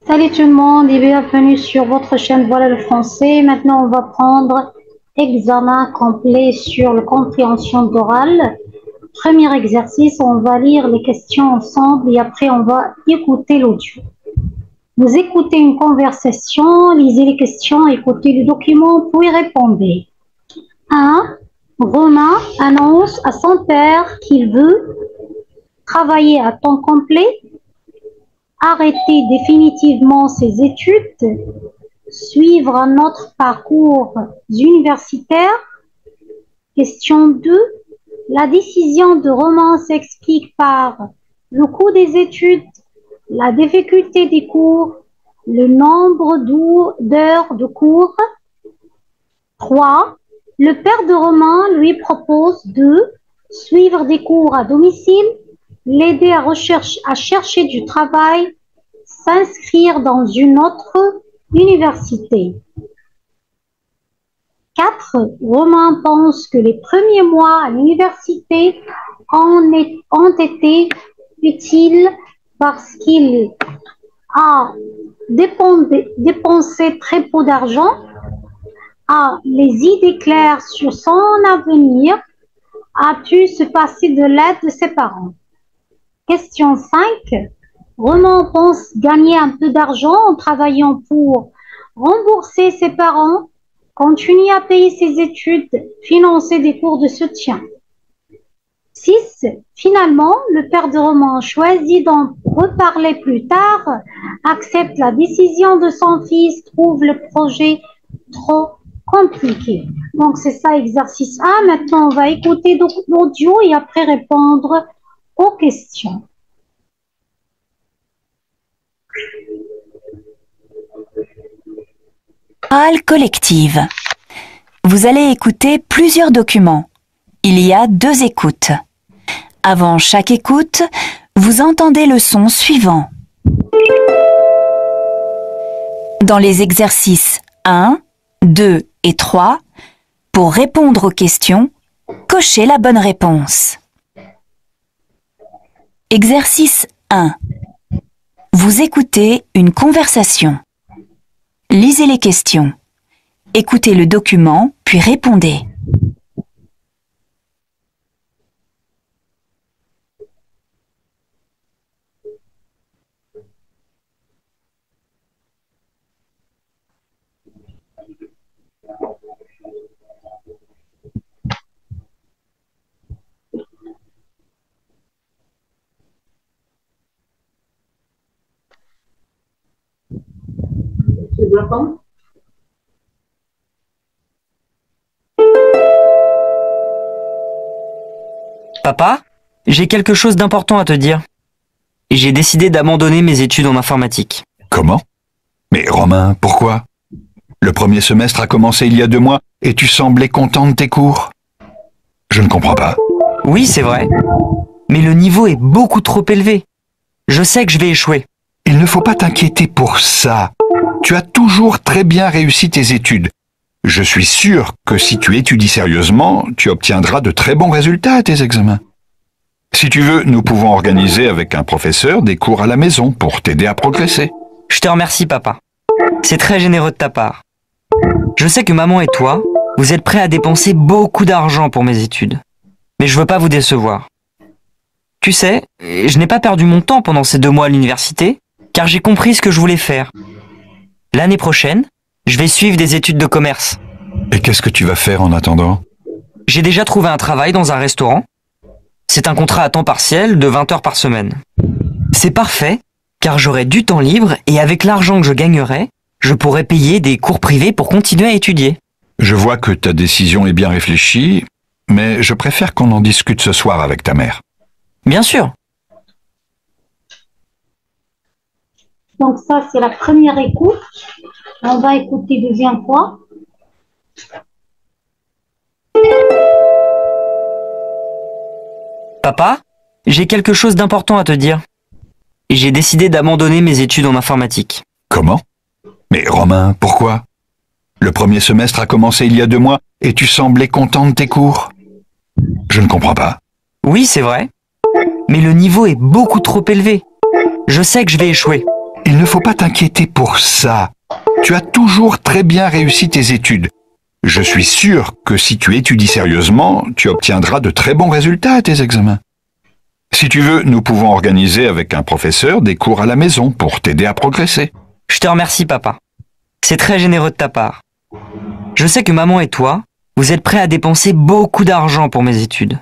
Salut tout le monde et bienvenue sur votre chaîne Voilà le français. Maintenant, on va prendre examen complet sur la compréhension d'oral. Premier exercice, on va lire les questions ensemble et après on va écouter l'audio. Vous écoutez une conversation, lisez les questions, écoutez le document, puis répondez. 1. Romain annonce à son père qu'il veut travailler à temps complet, arrêter définitivement ses études, suivre un autre parcours universitaire. Question 2. La décision de Romain s'explique par le coût des études, la difficulté des cours, le nombre d'heures de cours. 3. Le père de Romain lui propose de suivre des cours à domicile, l'aider à chercher du travail, s'inscrire dans une autre université. 4. Romain pense que les premiers mois à l'université ont été utiles parce qu'il a dépensé très peu d'argent, a les idées claires sur son avenir, a pu se passer de l'aide de ses parents. Question 5. Romain pense gagner un peu d'argent en travaillant pour rembourser ses parents, continuer à payer ses études, financer des cours de soutien. 6. Finalement, le père de Romain choisit d'en reparler plus tard, accepte la décision de son fils, trouve le projet trop compliqué. Donc, c'est ça, exercice 1. Maintenant, on va écouter l'audio et après répondre aux questions. Orale collective. Vous allez écouter plusieurs documents. Il y a 2 écoutes. Avant chaque écoute, vous entendez le son suivant. Dans les exercices 1, 2 et 3, pour répondre aux questions, cochez la bonne réponse. Exercice 1. Vous écoutez une conversation. Lisez les questions. Écoutez le document, puis répondez. Papa, j'ai quelque chose d'important à te dire. J'ai décidé d'abandonner mes études en informatique. Comment? Mais Romain, pourquoi? Le premier semestre a commencé il y a 2 mois et tu semblais content de tes cours. Je ne comprends pas. Oui, c'est vrai. Mais le niveau est beaucoup trop élevé. Je sais que je vais échouer. Il ne faut pas t'inquiéter pour ça. Tu as toujours très bien réussi tes études. Je suis sûr que si tu étudies sérieusement, tu obtiendras de très bons résultats à tes examens. Si tu veux, nous pouvons organiser avec un professeur des cours à la maison pour t'aider à progresser. Je te remercie, papa. C'est très généreux de ta part. Je sais que maman et toi, vous êtes prêts à dépenser beaucoup d'argent pour mes études. Mais je veux pas vous décevoir. Tu sais, je n'ai pas perdu mon temps pendant ces 2 mois à l'université, car j'ai compris ce que je voulais faire. L'année prochaine, je vais suivre des études de commerce. Et qu'est-ce que tu vas faire en attendant? J'ai déjà trouvé un travail dans un restaurant. C'est un contrat à temps partiel de 20 heures par semaine. C'est parfait, car j'aurai du temps libre et avec l'argent que je gagnerai, je pourrai payer des cours privés pour continuer à étudier. Je vois que ta décision est bien réfléchie, mais je préfère qu'on en discute ce soir avec ta mère. Bien sûr. Donc ça, c'est la première écoute. On va écouter deuxième fois. Papa, j'ai quelque chose d'important à te dire. J'ai décidé d'abandonner mes études en informatique. Comment? Mais Romain, pourquoi? Le premier semestre a commencé il y a 2 mois et tu semblais content de tes cours. Je ne comprends pas. Oui, c'est vrai. Mais le niveau est beaucoup trop élevé. Je sais que je vais échouer. Il ne faut pas t'inquiéter pour ça. Tu as toujours très bien réussi tes études. Je suis sûr que si tu étudies sérieusement, tu obtiendras de très bons résultats à tes examens. Si tu veux, nous pouvons organiser avec un professeur des cours à la maison pour t'aider à progresser. Je te remercie, papa. C'est très généreux de ta part. Je sais que maman et toi, vous êtes prêts à dépenser beaucoup d'argent pour mes études.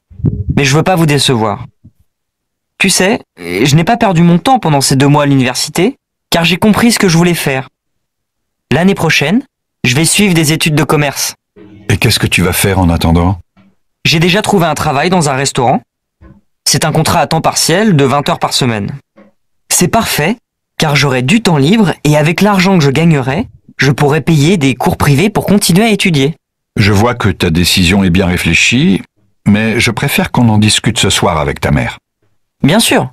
Mais je veux pas vous décevoir. Tu sais, je n'ai pas perdu mon temps pendant ces 2 mois à l'université, car j'ai compris ce que je voulais faire. L'année prochaine, je vais suivre des études de commerce. Et qu'est-ce que tu vas faire en attendant? J'ai déjà trouvé un travail dans un restaurant. C'est un contrat à temps partiel de 20 heures par semaine. C'est parfait, car j'aurai du temps libre et avec l'argent que je gagnerai, je pourrai payer des cours privés pour continuer à étudier. Je vois que ta décision est bien réfléchie, mais je préfère qu'on en discute ce soir avec ta mère. Bien sûr.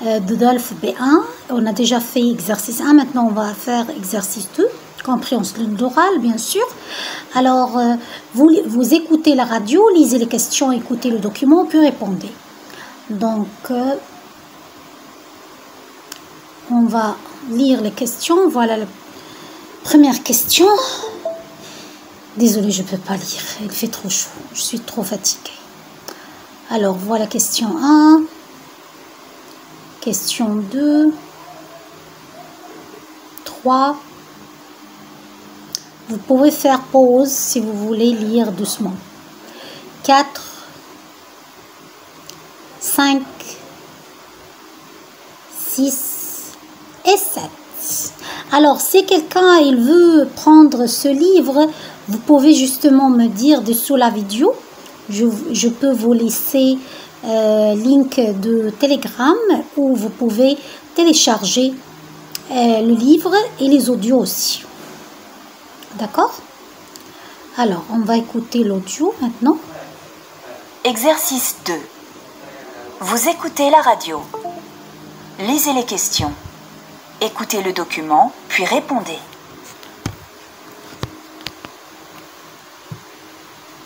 Dodolphe B1, on a déjà fait exercice 1, maintenant on va faire exercice 2, compréhension de l'oral bien sûr. Alors vous écoutez la radio, lisez les questions, écoutez le document, puis répondez. Donc on va lire les questions. Voilà la première question. Désolée, je ne peux pas lire, il fait trop chaud, je suis trop fatiguée. Alors voilà question 1. Question 2, 3. Vous pouvez faire pause si vous voulez lire doucement. 4, 5, 6 et 7. Alors, si quelqu'un il veut prendre ce livre, vous pouvez justement me dire dessous la vidéo. Je peux vous laisser link de Telegram où vous pouvez télécharger le livre et les audios aussi. D'accord? Alors, on va écouter l'audio maintenant. Exercice 2. Vous écoutez la radio. Lisez les questions. Écoutez le document, puis répondez.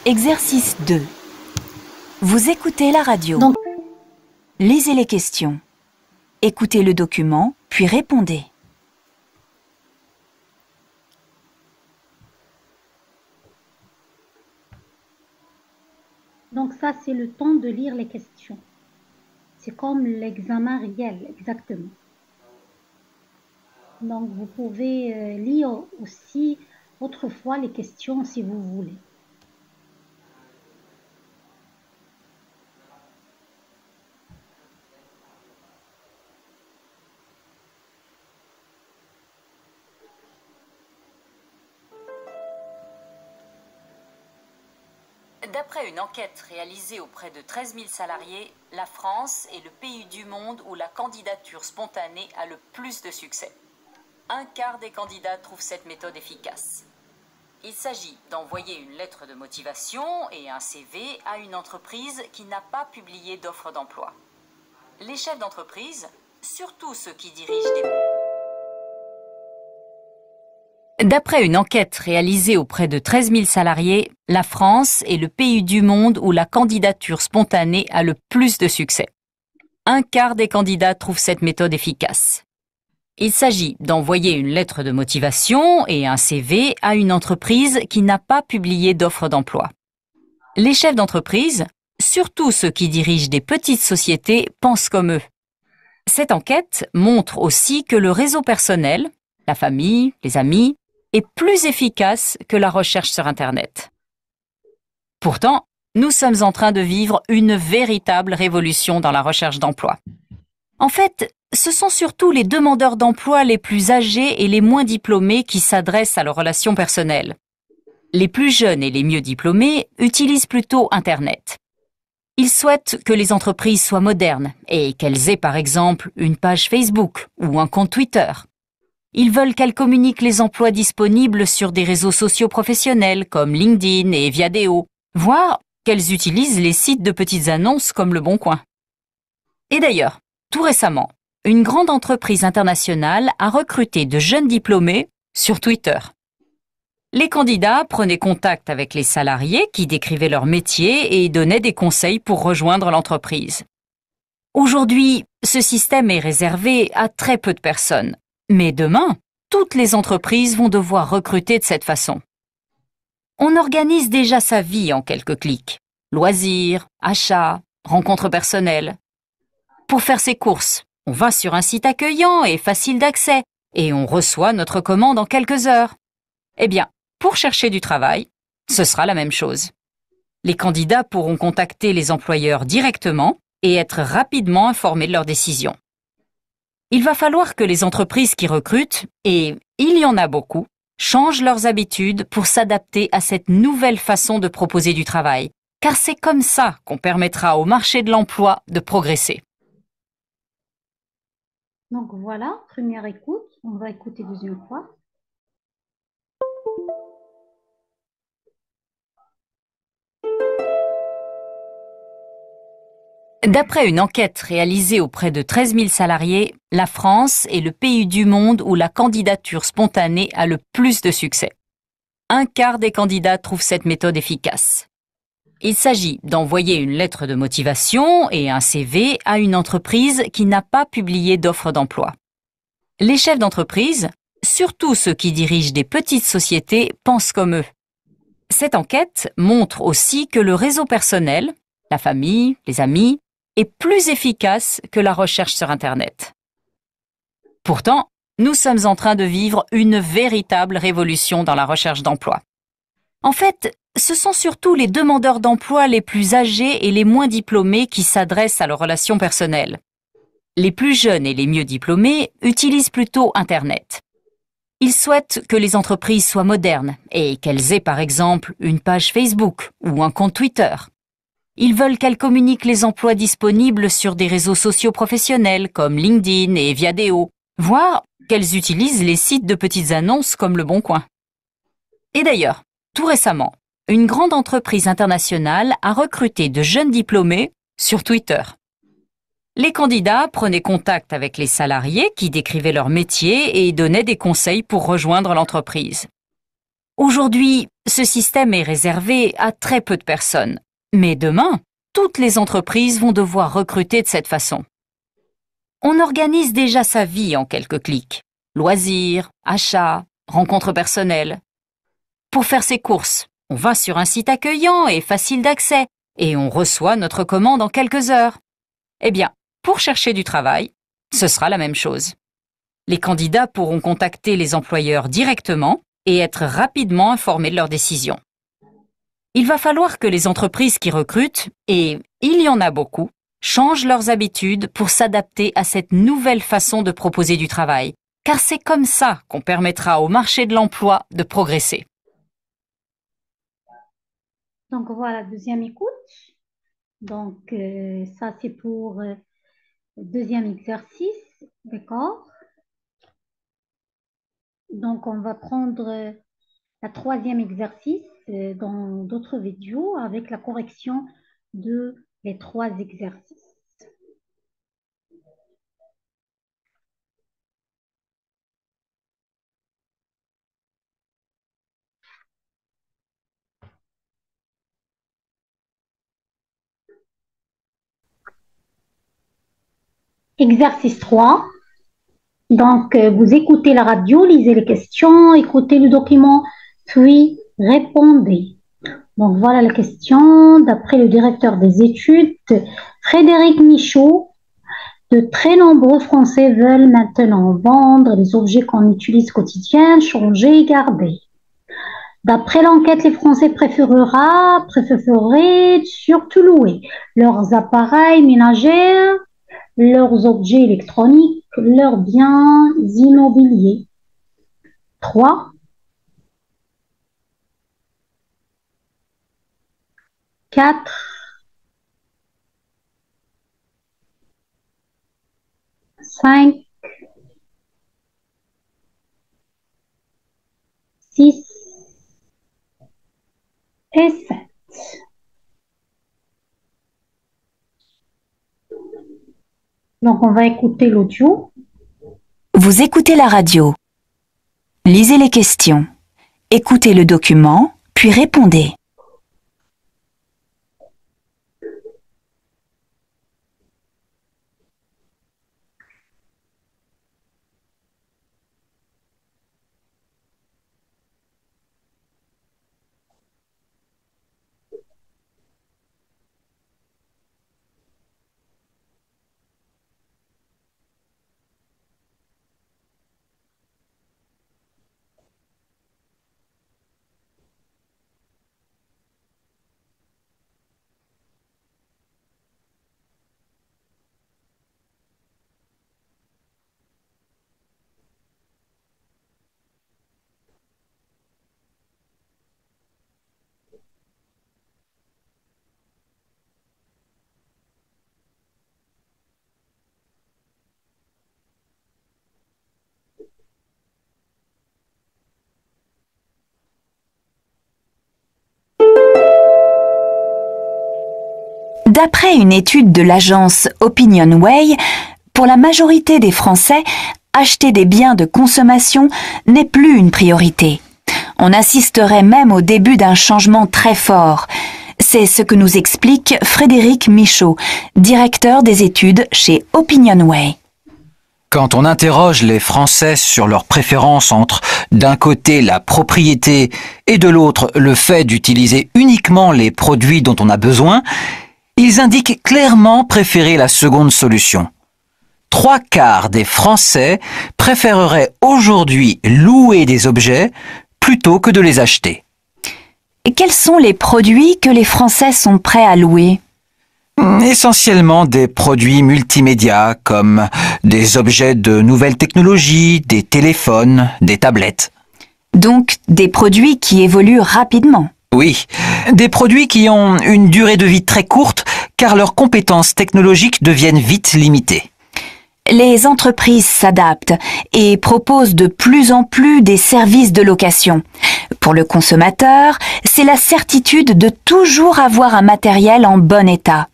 Exercice 2. Vous écoutez la radio. Donc, lisez les questions. Écoutez le document, puis répondez. donc ça, c'est le temps de lire les questions. C'est comme l'examen réel, exactement. Donc, vous pouvez lire aussi autrefois les questions si vous voulez. D'après une enquête réalisée auprès de 13 000 salariés, la France est le pays du monde où la candidature spontanée a le plus de succès. Un quart des candidats trouvent cette méthode efficace. Il s'agit d'envoyer une lettre de motivation et un CV à une entreprise qui n'a pas publié d'offre d'emploi. Les chefs d'entreprise, surtout ceux qui dirigent des... D'après une enquête réalisée auprès de 13 000 salariés, la France est le pays du monde où la candidature spontanée a le plus de succès. Un quart des candidats trouvent cette méthode efficace. Il s'agit d'envoyer une lettre de motivation et un CV à une entreprise qui n'a pas publié d'offre d'emploi. Les chefs d'entreprise, surtout ceux qui dirigent des petites sociétés, pensent comme eux. Cette enquête montre aussi que le réseau personnel, la famille, les amis, est plus efficace que la recherche sur Internet. Pourtant, nous sommes en train de vivre une véritable révolution dans la recherche d'emploi. En fait, ce sont surtout les demandeurs d'emploi les plus âgés et les moins diplômés qui s'adressent à leurs relations personnelles. Les plus jeunes et les mieux diplômés utilisent plutôt Internet. Ils souhaitent que les entreprises soient modernes et qu'elles aient par exemple une page Facebook ou un compte Twitter. Ils veulent qu'elles communiquent les emplois disponibles sur des réseaux sociaux professionnels comme LinkedIn et Viadeo, voire qu'elles utilisent les sites de petites annonces comme Le Bon Coin. Et d'ailleurs, tout récemment, une grande entreprise internationale a recruté de jeunes diplômés sur Twitter. Les candidats prenaient contact avec les salariés qui décrivaient leur métier et donnaient des conseils pour rejoindre l'entreprise. Aujourd'hui, ce système est réservé à très peu de personnes. Mais demain, toutes les entreprises vont devoir recruter de cette façon. On organise déjà sa vie en quelques clics. Loisirs, achats, rencontres personnelles. Pour faire ses courses, on va sur un site accueillant et facile d'accès et on reçoit notre commande en quelques heures. Eh bien, pour chercher du travail, ce sera la même chose. Les candidats pourront contacter les employeurs directement et être rapidement informés de leurs décisions. Il va falloir que les entreprises qui recrutent, et il y en a beaucoup, changent leurs habitudes pour s'adapter à cette nouvelle façon de proposer du travail, car c'est comme ça qu'on permettra au marché de l'emploi de progresser. Donc voilà, première écoute. On va écouter deuxième fois. D'après une enquête réalisée auprès de 13 000 salariés, la France est le pays du monde où la candidature spontanée a le plus de succès. Un quart des candidats trouvent cette méthode efficace. Il s'agit d'envoyer une lettre de motivation et un CV à une entreprise qui n'a pas publié d'offre d'emploi. Les chefs d'entreprise, surtout ceux qui dirigent des petites sociétés, pensent comme eux. Cette enquête montre aussi que le réseau personnel, la famille, les amis, est plus efficace que la recherche sur Internet. Pourtant, nous sommes en train de vivre une véritable révolution dans la recherche d'emploi. En fait, ce sont surtout les demandeurs d'emploi les plus âgés et les moins diplômés qui s'adressent à leurs relations personnelles. Les plus jeunes et les mieux diplômés utilisent plutôt Internet. Ils souhaitent que les entreprises soient modernes et qu'elles aient par exemple une page Facebook ou un compte Twitter. Ils veulent qu'elles communiquent les emplois disponibles sur des réseaux sociaux professionnels comme LinkedIn et Viadeo, voire qu'elles utilisent les sites de petites annonces comme Le Bon Coin. Et d'ailleurs, tout récemment, une grande entreprise internationale a recruté de jeunes diplômés sur Twitter. Les candidats prenaient contact avec les salariés qui décrivaient leur métier et donnaient des conseils pour rejoindre l'entreprise. Aujourd'hui, ce système est réservé à très peu de personnes. Mais demain, toutes les entreprises vont devoir recruter de cette façon. On organise déjà sa vie en quelques clics. Loisirs, achats, rencontres personnelles. Pour faire ses courses, on va sur un site accueillant et facile d'accès et on reçoit notre commande en quelques heures. Eh bien, pour chercher du travail, ce sera la même chose. Les candidats pourront contacter les employeurs directement et être rapidement informés de leurs décisions. Il va falloir que les entreprises qui recrutent, et il y en a beaucoup, changent leurs habitudes pour s'adapter à cette nouvelle façon de proposer du travail, car c'est comme ça qu'on permettra au marché de l'emploi de progresser. Donc voilà, deuxième écoute. Donc ça c'est pour deuxième exercice, d'accord? Donc on va prendre la troisième exercice dans d'autres vidéos avec la correction de les trois exercices. Exercice 3. Donc, vous écoutez la radio, lisez les questions, écoutez le document, puis répondez. Donc, voilà la question. D'après le directeur des études, Frédéric Michaud, de très nombreux Français veulent maintenant vendre les objets qu'on utilise quotidien, changer et garder. D'après l'enquête, les Français préféreraient surtout louer leurs appareils ménagers, leurs objets électroniques, leurs biens immobiliers. 3. 4. 5. 6. Et 7. Donc, on va écouter l'audio. Vous écoutez la radio. Lisez les questions. Écoutez le document, puis répondez. D'après une étude de l'agence OpinionWay, pour la majorité des Français, acheter des biens de consommation n'est plus une priorité. On assisterait même au début d'un changement très fort. C'est ce que nous explique Frédéric Michaud, directeur des études chez OpinionWay. Quand on interroge les Français sur leurs préférences entre, d'un côté, la propriété et de l'autre, le fait d'utiliser uniquement les produits dont on a besoin, ils indiquent clairement préférer la seconde solution. 3/4 des Français préféreraient aujourd'hui louer des objets plutôt que de les acheter. Et quels sont les produits que les Français sont prêts à louer ? Essentiellement des produits multimédia comme des objets de nouvelles technologies, des téléphones, des tablettes. Donc des produits qui évoluent rapidement. Oui, des produits qui ont une durée de vie très courte car leurs compétences technologiques deviennent vite limitées. Les entreprises s'adaptent et proposent de plus en plus des services de location. Pour le consommateur, c'est la certitude de toujours avoir un matériel en bon état.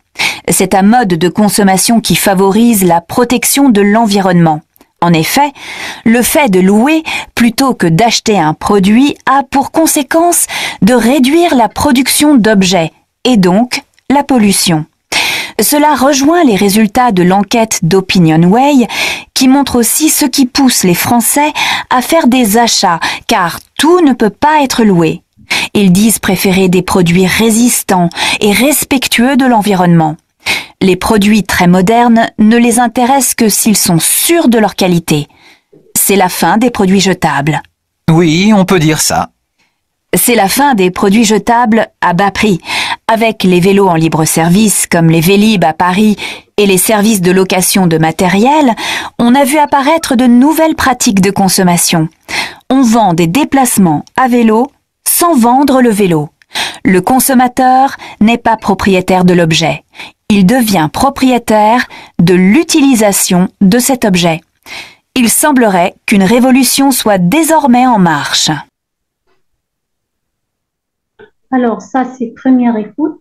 C'est un mode de consommation qui favorise la protection de l'environnement. En effet, le fait de louer plutôt que d'acheter un produit a pour conséquence de réduire la production d'objets et donc la pollution. Cela rejoint les résultats de l'enquête d'OpinionWay qui montre aussi ce qui pousse les Français à faire des achats car tout ne peut pas être loué. Ils disent préférer des produits résistants et respectueux de l'environnement. Les produits très modernes ne les intéressent que s'ils sont sûrs de leur qualité. C'est la fin des produits jetables. Oui, on peut dire ça. C'est la fin des produits jetables à bas prix. Avec les vélos en libre service comme les Vélib à Paris et les services de location de matériel, on a vu apparaître de nouvelles pratiques de consommation. On vend des déplacements à vélo sans vendre le vélo. Le consommateur n'est pas propriétaire de l'objet. Il devient propriétaire de l'utilisation de cet objet. Il semblerait qu'une révolution soit désormais en marche. Alors, ça, c'est première écoute.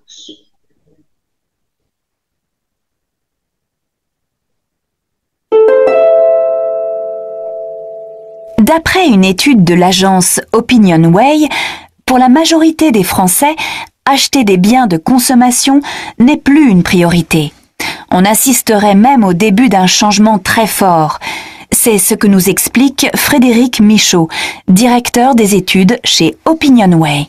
D'après une étude de l'agence OpinionWay, pour la majorité des Français, acheter des biens de consommation n'est plus une priorité. On assisterait même au début d'un changement très fort. C'est ce que nous explique Frédéric Michaud, directeur des études chez OpinionWay.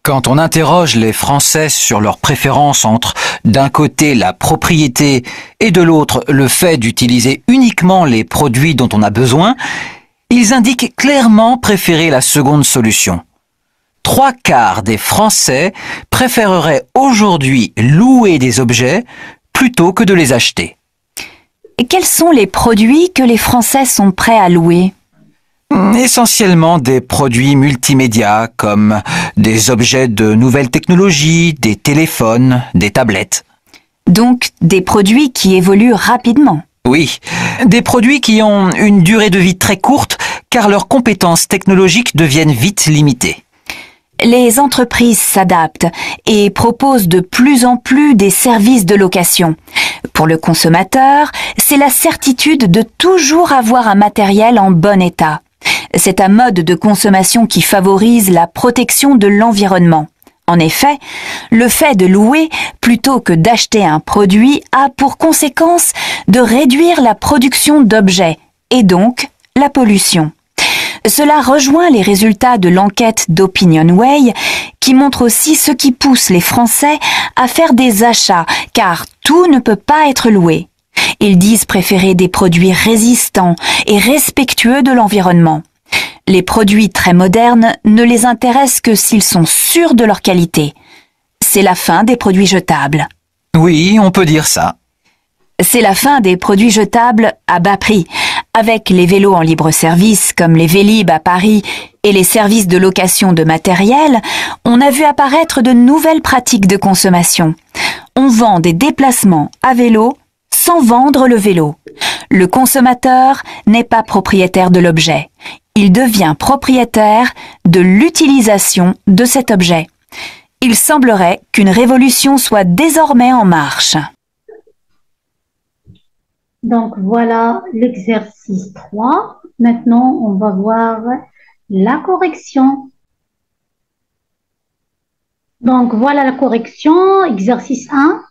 Quand on interroge les Français sur leurs préférences entre, d'un côté, la propriété et de l'autre, le fait d'utiliser uniquement les produits dont on a besoin, ils indiquent clairement préférer la seconde solution. 3/4 des Français préféreraient aujourd'hui louer des objets plutôt que de les acheter. Et quels sont les produits que les Français sont prêts à louer ? Essentiellement des produits multimédia comme des objets de nouvelles technologies, des téléphones, des tablettes. Donc des produits qui évoluent rapidement. Oui, des produits qui ont une durée de vie très courte car leurs compétences technologiques deviennent vite limitées. Les entreprises s'adaptent et proposent de plus en plus des services de location. Pour le consommateur, c'est la certitude de toujours avoir un matériel en bon état. C'est un mode de consommation qui favorise la protection de l'environnement. En effet, le fait de louer plutôt que d'acheter un produit a pour conséquence de réduire la production d'objets et donc la pollution. Cela rejoint les résultats de l'enquête d'OpinionWay qui montre aussi ce qui pousse les Français à faire des achats car tout ne peut pas être loué. Ils disent préférer des produits résistants et respectueux de l'environnement. Les produits très modernes ne les intéressent que s'ils sont sûrs de leur qualité. C'est la fin des produits jetables. Oui, on peut dire ça. C'est la fin des produits jetables à bas prix. Avec les vélos en libre service comme les Vélib à Paris et les services de location de matériel, on a vu apparaître de nouvelles pratiques de consommation. On vend des déplacements à vélo sans vendre le vélo. Le consommateur n'est pas propriétaire de l'objet. Il devient propriétaire de l'utilisation de cet objet. Il semblerait qu'une révolution soit désormais en marche. Donc voilà l'exercice 3. Maintenant, on va voir la correction. Donc voilà la correction. Exercice 1.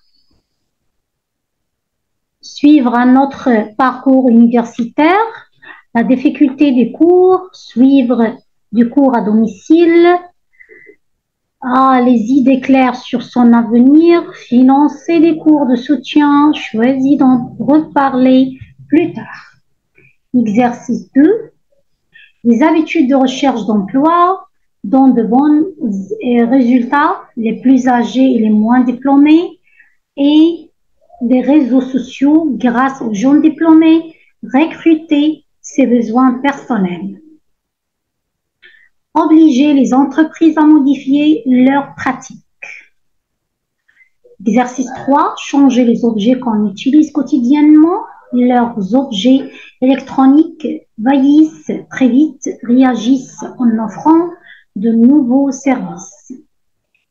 Suivre un autre parcours universitaire. La difficulté des cours. Suivre du cours à domicile. Les idées claires sur son avenir. Financer des cours de soutien. Choisis d'en reparler plus tard. Exercice 2. Les habitudes de recherche d'emploi dont de bons résultats, les plus âgés et les moins diplômés, et les réseaux sociaux grâce aux jeunes diplômés, recruter ses besoins personnels. Obliger les entreprises à modifier leurs pratiques. Exercice 3. Changer les objets qu'on utilise quotidiennement. Leurs objets électroniques vieillissent très vite, réagissent en offrant de nouveaux services.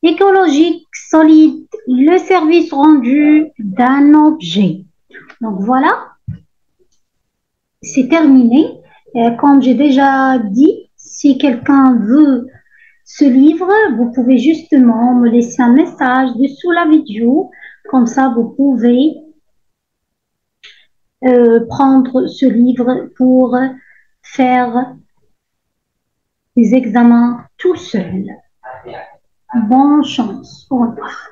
Écologique, solide, le service rendu d'un objet. Donc voilà, c'est terminé. Comme j'ai déjà dit, si quelqu'un veut ce livre, vous pouvez justement me laisser un message dessous la vidéo. Comme ça, vous pouvez prendre ce livre pour faire des examens tout seul. Bonne chance. Au revoir.